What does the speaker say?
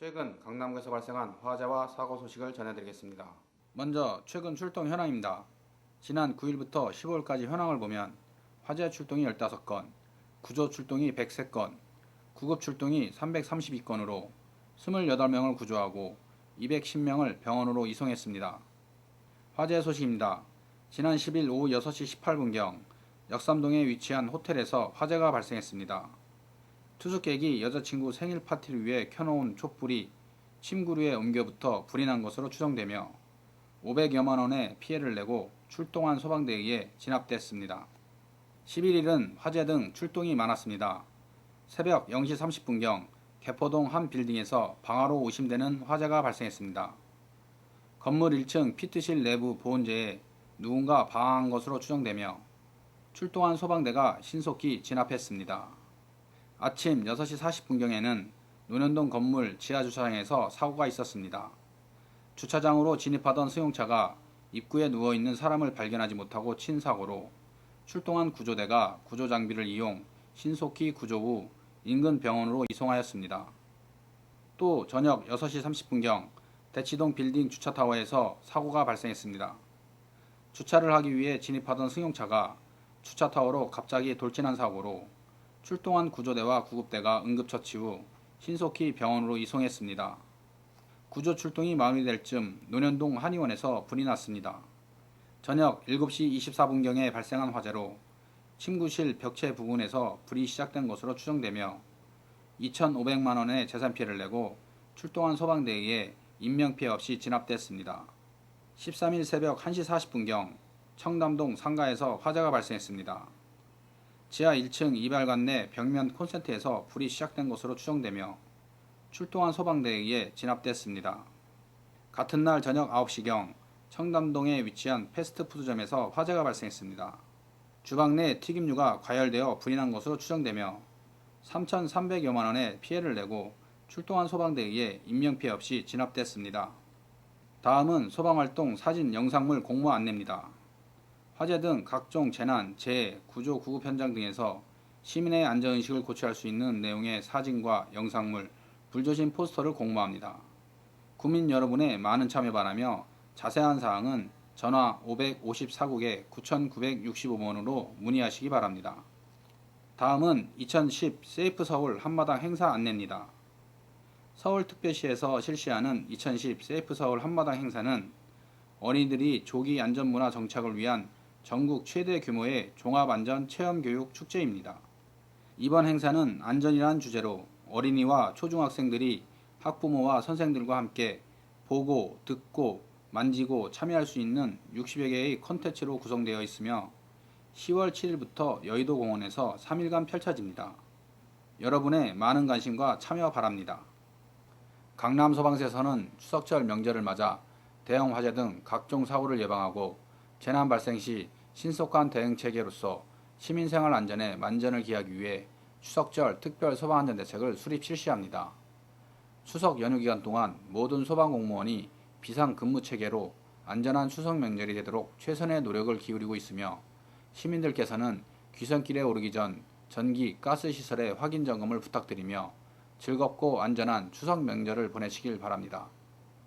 최근 강남구에서 발생한 화재와 사고 소식을 전해드리겠습니다. 먼저 최근 출동 현황입니다. 지난 9일부터 15일까지 현황을 보면 화재 출동이 15건, 구조 출동이 103건, 구급 출동이 332건으로 28명을 구조하고 210명을 병원으로 이송했습니다. 화재 소식입니다. 지난 10일 오후 6시 18분경 역삼동에 위치한 호텔에서 화재가 발생했습니다. 투숙객이 여자친구 생일 파티를 위해 켜놓은 촛불이 침구류에 옮겨붙어 불이 난 것으로 추정되며 500여만 원의 피해를 내고 출동한 소방대에 의해 진압됐습니다. 11일은 화재 등 출동이 많았습니다. 새벽 0시 30분경 개포동 한 빌딩에서 방화로 의심되는 화재가 발생했습니다. 건물 1층 피트실 내부 보온재에 누군가 방화한 것으로 추정되며 출동한 소방대가 신속히 진압했습니다. 아침 6시 40분경에는 논현동 건물 지하주차장에서 사고가 있었습니다. 주차장으로 진입하던 승용차가 입구에 누워있는 사람을 발견하지 못하고 친 사고로 출동한 구조대가 구조장비를 이용 신속히 구조 후 인근 병원으로 이송하였습니다. 또 저녁 6시 30분경 대치동 빌딩 주차타워에서 사고가 발생했습니다. 주차를 하기 위해 진입하던 승용차가 주차타워로 갑자기 돌진한 사고로 출동한 구조대와 구급대가 응급처치 후 신속히 병원으로 이송했습니다. 구조 출동이 마무리될 즈음 논현동 한의원에서 불이 났습니다. 저녁 7시 24분경에 발생한 화재로 침구실 벽체 부근에서 불이 시작된 것으로 추정되며 2,500만 원의 재산 피해를 내고 출동한 소방대에 의해 인명피해 없이 진압됐습니다. 13일 새벽 1시 40분경 청담동 상가에서 화재가 발생했습니다. 지하 1층 이발관 내 벽면 콘센트에서 불이 시작된 것으로 추정되며 출동한 소방대에 의해 진압됐습니다. 같은 날 저녁 9시경 청담동에 위치한 패스트푸드점에서 화재가 발생했습니다. 주방 내 튀김류가 과열되어 불이 난 것으로 추정되며 3,300여만 원의 피해를 내고 출동한 소방대에 의해 인명피해 없이 진압됐습니다. 다음은 소방활동 사진 영상물 공모 안내입니다. 화재 등 각종 재난, 재해, 구조, 구급 현장 등에서 시민의 안전의식을 고취할 수 있는 내용의 사진과 영상물, 불조심 포스터를 공모합니다. 국민 여러분의 많은 참여 바라며 자세한 사항은 전화 554국에 9965번으로 문의하시기 바랍니다. 다음은 2010 세이프 서울 한마당 행사 안내입니다. 서울특별시에서 실시하는 2010 세이프 서울 한마당 행사는 어린이들이 조기 안전문화 정착을 위한 전국 최대 규모의 종합안전 체험교육 축제입니다. 이번 행사는 안전이라는 주제로 어린이와 초중학생들이 학부모와 선생들과 함께 보고, 듣고, 만지고 참여할 수 있는 60여 개의 콘텐츠로 구성되어 있으며 10월 7일부터 여의도 공원에서 3일간 펼쳐집니다. 여러분의 많은 관심과 참여 바랍니다. 강남소방서에서는 추석절 명절을 맞아 대형 화재 등 각종 사고를 예방하고 재난 발생 시 신속한 대응 체계로서 시민생활 안전에 만전을 기하기 위해 추석절 특별 소방안전대책을 수립 실시합니다. 추석 연휴 기간 동안 모든 소방공무원이 비상근무 체계로 안전한 추석 명절이 되도록 최선의 노력을 기울이고 있으며 시민들께서는 귀성길에 오르기 전 전기, 가스 시설의 확인 점검을 부탁드리며 즐겁고 안전한 추석 명절을 보내시길 바랍니다.